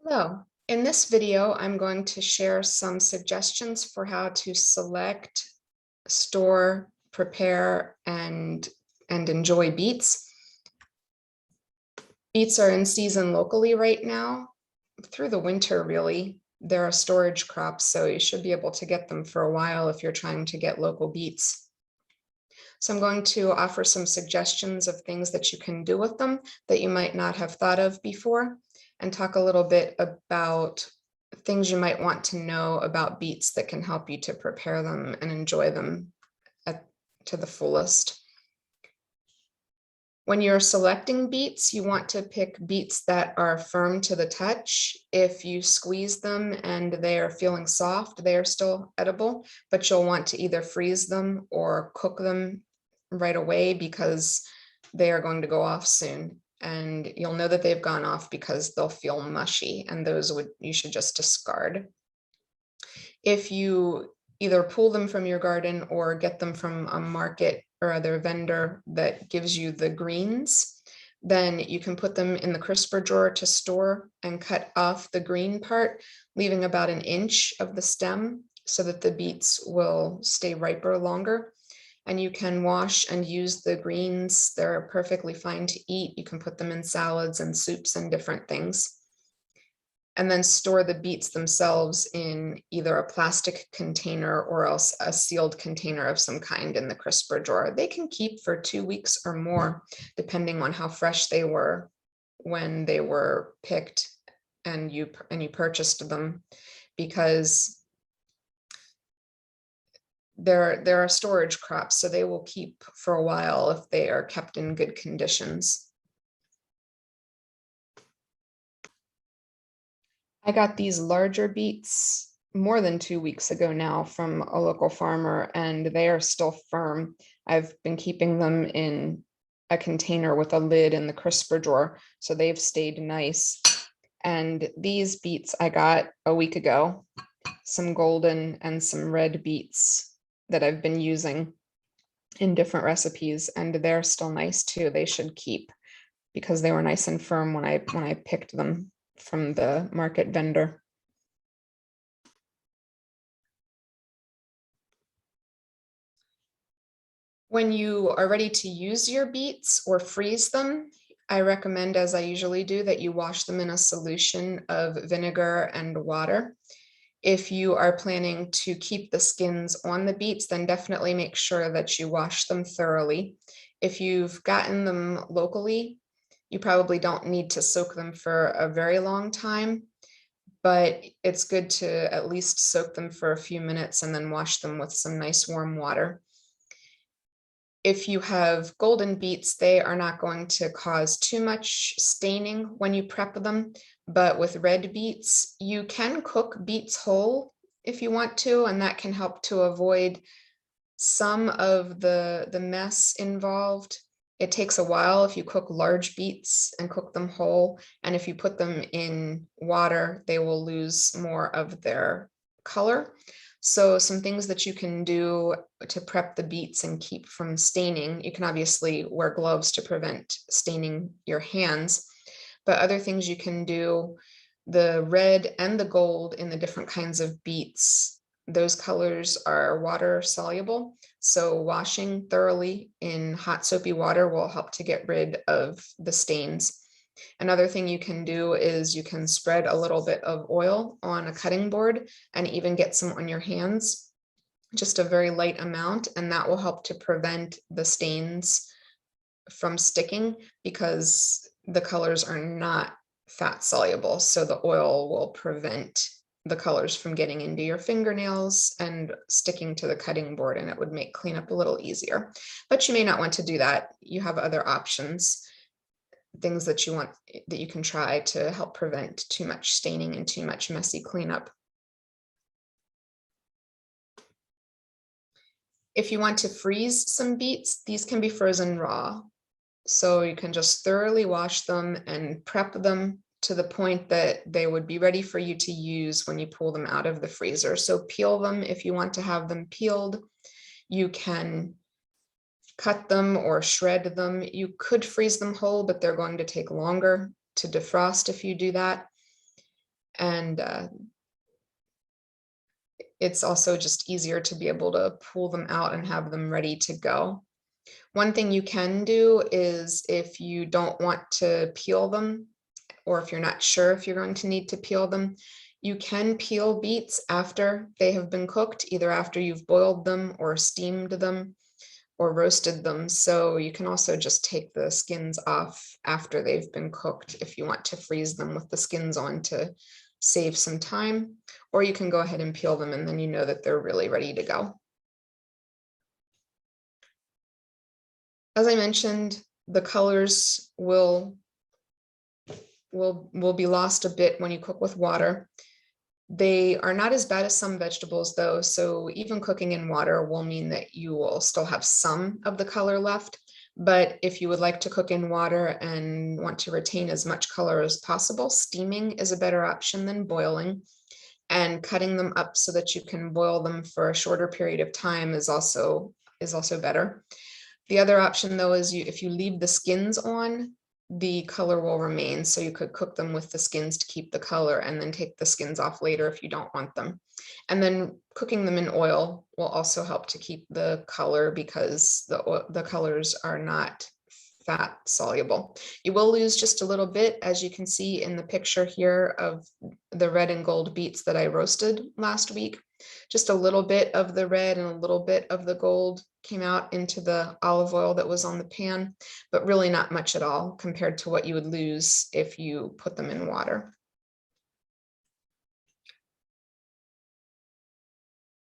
Hello. In this video, I'm going to share some suggestions for how to select, store, prepare, and enjoy beets. Beets are in season locally right now, through the winter really. They're a storage crop, so you should be able to get them for a while if you're trying to get local beets. So I'm going to offer some suggestions of things that you can do with them that you might not have thought of before, and talk a little bit about things you might want to know about beets that can help you to prepare them and enjoy them to the fullest. When you're selecting beets, you want to pick beets that are firm to the touch. If you squeeze them and they are feeling soft, they are still edible, but you'll want to either freeze them or cook them right away because they are going to go off soon. And you'll know that they've gone off because they'll feel mushy, and those you should just discard. If you either pull them from your garden or get them from a market or other vendor that gives you the greens, then you can put them in the crisper drawer to store and cut off the green part, leaving about an inch of the stem so that the beets will stay riper longer. And you can wash and use the greens. They're perfectly fine to eat. You can put them in salads and soups and different things. And then store the beets themselves in either a plastic container or else a sealed container of some kind in the crisper drawer. They can keep for 2 weeks or more, depending on how fresh they were when they were picked and you purchased them, because they're a storage crop, so they will keep for a while if they are kept in good conditions. I got these larger beets more than 2 weeks ago now from a local farmer, and they are still firm. I've been keeping them in a container with a lid in the crisper drawer, so they've stayed nice. And these beets I got a week ago, some golden and some red beets that I've been using in different recipes, and they're still nice too. They should keep because they were nice and firm when I picked them from the market vendor. When you are ready to use your beets or freeze them, I recommend, as I usually do, that you wash them in a solution of vinegar and water. If you are planning to keep the skins on the beets, then definitely make sure that you wash them thoroughly. If you've gotten them locally, you probably don't need to soak them for a very long time, but it's good to at least soak them for a few minutes and then wash them with some nice warm water. If you have golden beets, they are not going to cause too much staining when you prep them. But with red beets, you can cook beets whole if you want to, and that can help to avoid some of the mess involved. It takes a while if you cook large beets and cook them whole, and if you put them in water, they will lose more of their color. So some things that you can do to prep the beets and keep from staining: you can obviously wear gloves to prevent staining your hands, but other things you can do: the red and the gold in the different kinds of beets, those colors are water soluble. So washing thoroughly in hot soapy water will help to get rid of the stains. Another thing you can do is you can spread a little bit of oil on a cutting board and even get some on your hands, just a very light amount, and that will help to prevent the stains from sticking because the colors are not fat soluble. So the oil will prevent the colors from getting into your fingernails and sticking to the cutting board, and it would make cleanup a little easier. But you may not want to do that. You have other options, things that you can try to help prevent too much staining and too much messy cleanup. If you want to freeze some beets, these can be frozen raw. So you can just thoroughly wash them and prep them to the point that they would be ready for you to use when you pull them out of the freezer. So peel them if you want to have them peeled. You can cut them or shred them. You could freeze them whole, but they're going to take longer to defrost if you do that. And it's also just easier to be able to pull them out and have them ready to go. One thing you can do is, if you don't want to peel them, or if you're not sure if you're going to need to peel them, you can peel beets after they have been cooked, either after you've boiled them or steamed them or roasted them. So you can also just take the skins off after they've been cooked if you want to freeze them with the skins on to save some time, or you can go ahead and peel them and then you know that they're really ready to go. As I mentioned, the colors will be lost a bit when you cook with water. They are not as bad as some vegetables though, so even cooking in water will mean that you will still have some of the color left. But if you would like to cook in water and want to retain as much color as possible, steaming is a better option than boiling. And cutting them up so that you can boil them for a shorter period of time is also better. The other option though is if you leave the skins on, the color will remain. So you could cook them with the skins to keep the color and then take the skins off later if you don't want them. And then cooking them in oil will also help to keep the color, because the colors are not fat soluble. You will lose just a little bit, as you can see in the picture here of the red and gold beets that I roasted last week. Just a little bit of the red and a little bit of the gold came out into the olive oil that was on the pan, but really not much at all compared to what you would lose if you put them in water.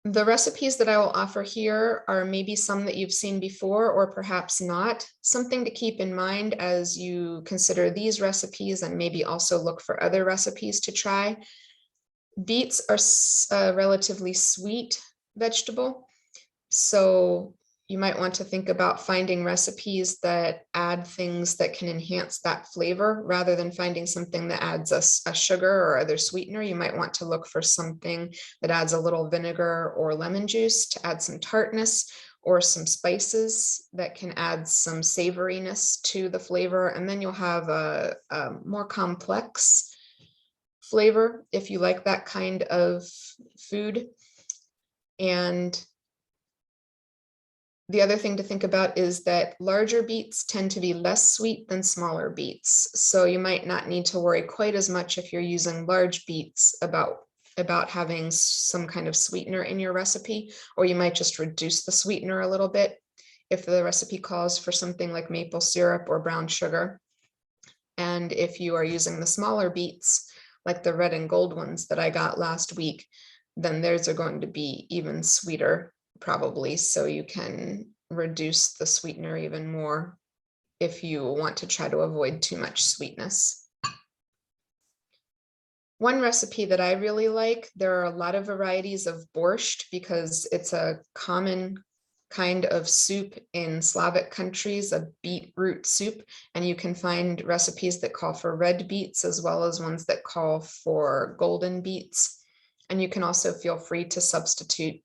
The recipes that I will offer here are maybe some that you've seen before or perhaps not. Something to keep in mind as you consider these recipes and maybe also look for other recipes to try. Beets are a relatively sweet vegetable, so you might want to think about finding recipes that add things that can enhance that flavor rather than finding something that adds a sugar or other sweetener. You might want to look for something that adds a little vinegar or lemon juice to add some tartness, or some spices that can add some savoriness to the flavor. And then you'll have a more complex flavor if you like that kind of food. And the other thing to think about is that larger beets tend to be less sweet than smaller beets. So you might not need to worry quite as much if you're using large beets about having some kind of sweetener in your recipe, or you might just reduce the sweetener a little bit if the recipe calls for something like maple syrup or brown sugar. And if you are using the smaller beets, like the red and gold ones that I got last week, then theirs are going to be even sweeter probably, so you can reduce the sweetener even more if you want to try to avoid too much sweetness. One recipe that I really like, there are a lot of varieties of borscht because it's a common kind of soup in Slavic countries, a beetroot soup, and you can find recipes that call for red beets as well as ones that call for golden beets. And you can also feel free to substitute.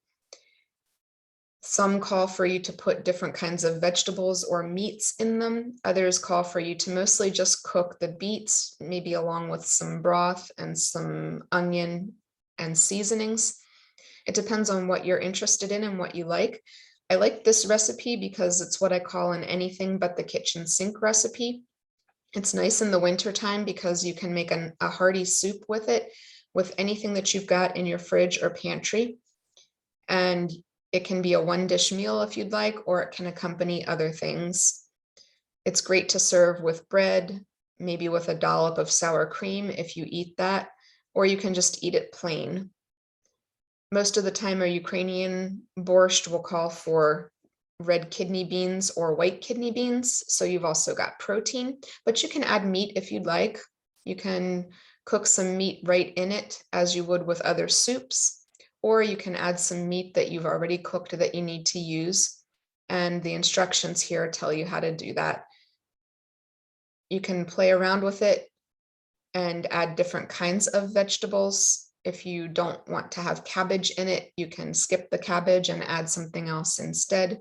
Some call for you to put different kinds of vegetables or meats in them. Others call for you to mostly just cook the beets, maybe along with some broth and some onion and seasonings. It depends on what you're interested in and what you like. I like this recipe because it's what I call an anything but the kitchen sink recipe. It's nice in the winter time because you can make a hearty soup with it, with anything that you've got in your fridge or pantry. And it can be a one-dish meal if you'd like, or it can accompany other things. It's great to serve with bread, maybe with a dollop of sour cream if you eat that, or you can just eat it plain. Most of the time, a Ukrainian borscht will call for red kidney beans or white kidney beans, so you've also got protein, but you can add meat if you'd like. You can cook some meat right in it as you would with other soups, or you can add some meat that you've already cooked that you need to use. And the instructions here tell you how to do that. You can play around with it and add different kinds of vegetables. If you don't want to have cabbage in it, you can skip the cabbage and add something else instead.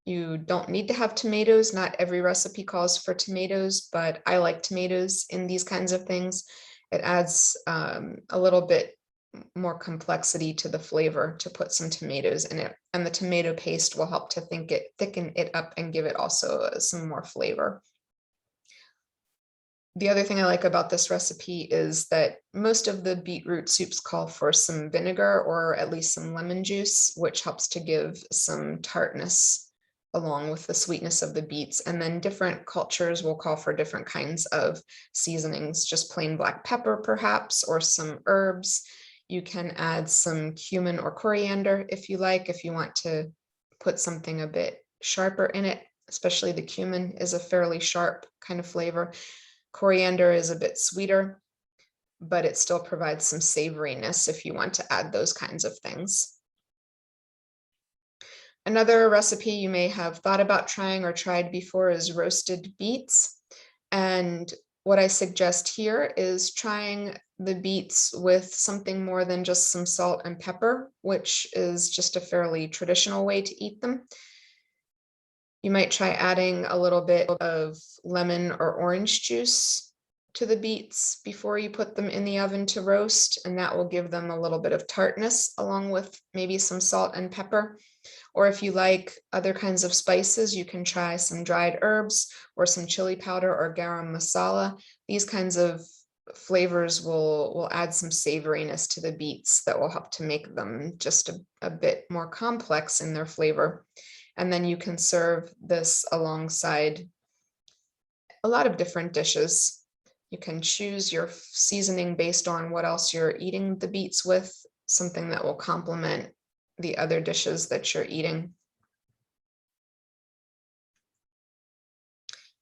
You don't need to have tomatoes. Not every recipe calls for tomatoes, but I like tomatoes in these kinds of things. It adds a little bit more complexity to the flavor to put some tomatoes in it, and the tomato paste will help to thicken it up and give it also some more flavor. The other thing I like about this recipe is that most of the beetroot soups call for some vinegar or at least some lemon juice, which helps to give some tartness along with the sweetness of the beets. And then different cultures will call for different kinds of seasonings, just plain black pepper perhaps, or some herbs. You can add some cumin or coriander if you like, if you want to put something a bit sharper in it, especially the cumin is a fairly sharp kind of flavor. Coriander is a bit sweeter, but it still provides some savoriness if you want to add those kinds of things. Another recipe you may have thought about trying or tried before is roasted beets. And what I suggest here is trying the beets with something more than just some salt and pepper, which is just a fairly traditional way to eat them. You might try adding a little bit of lemon or orange juice to the beets before you put them in the oven to roast, and that will give them a little bit of tartness along with maybe some salt and pepper. Or if you like other kinds of spices, you can try some dried herbs or some chili powder or garam masala. These kinds of flavors will add some savoriness to the beets that will help to make them just a bit more complex in their flavor. And then you can serve this alongside a lot of different dishes. You can choose your seasoning based on what else you're eating the beets with, something that will complement the other dishes that you're eating.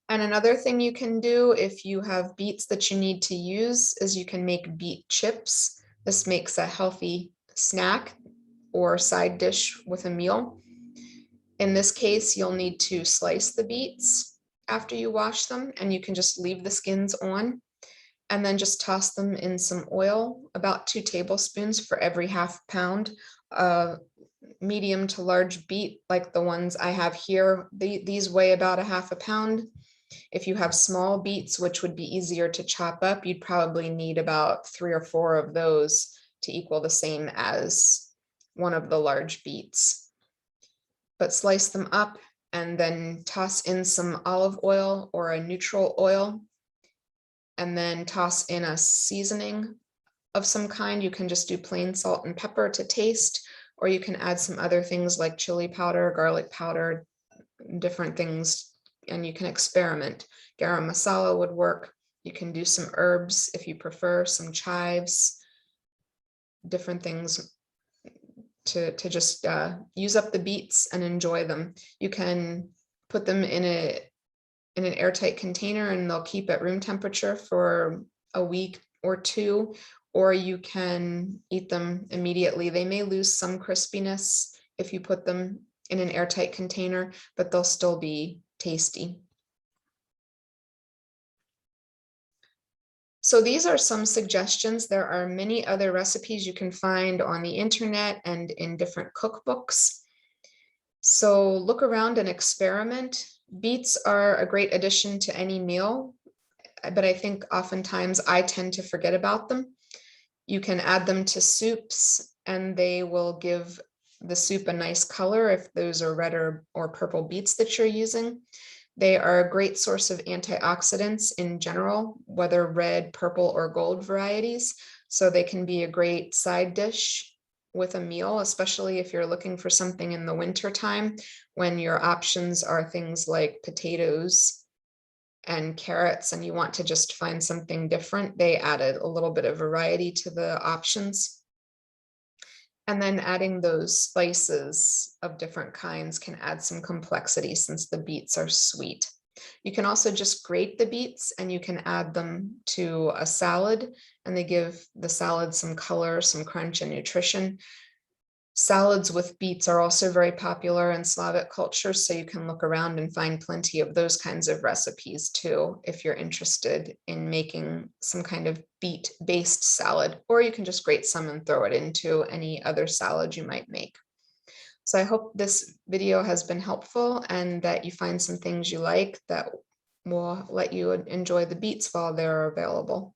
And another thing you can do if you have beets that you need to use is you can make beet chips. This makes a healthy snack or side dish with a meal. In this case, you'll need to slice the beets after you wash them, and you can just leave the skins on and then just toss them in some oil, about 2 tablespoons for every half pound. Medium to large beet, like the ones I have here, these weigh about a half a pound. If you have small beets, which would be easier to chop up, you'd probably need about 3 or 4 of those to equal the same as one of the large beets. But slice them up and then toss in some olive oil or a neutral oil, and then toss in a seasoning of some kind. You can just do plain salt and pepper to taste, or you can add some other things like chili powder, garlic powder, different things, and you can experiment. Garam masala would work. You can do some herbs if you prefer, some chives, different things to just use up the beets and enjoy them. You can put them in an airtight container and they'll keep at room temperature for a week or 2, or you can eat them immediately. They may lose some crispiness if you put them in an airtight container, but they'll still be tasty. So these are some suggestions. There are many other recipes you can find on the internet and in different cookbooks. So look around and experiment. Beets are a great addition to any meal, but I think oftentimes I tend to forget about them. You can add them to soups and they will give the soup a nice color if those are red or purple beets that you're using. They are a great source of antioxidants in general, whether red, purple, or gold varieties. So they can be a great side dish with a meal, especially if you're looking for something in the winter time when your options are things like potatoes and carrots and you want to just find something different. They added a little bit of variety to the options. And then adding those spices of different kinds can add some complexity since the beets are sweet. You can also just grate the beets and you can add them to a salad, and they give the salad some color, some crunch, and nutrition. Salads with beets are also very popular in Slavic culture, so you can look around and find plenty of those kinds of recipes too, if you're interested in making some kind of beet-based salad, or you can just grate some and throw it into any other salad you might make. So I hope this video has been helpful and that you find some things you like that will let you enjoy the beets while they're available.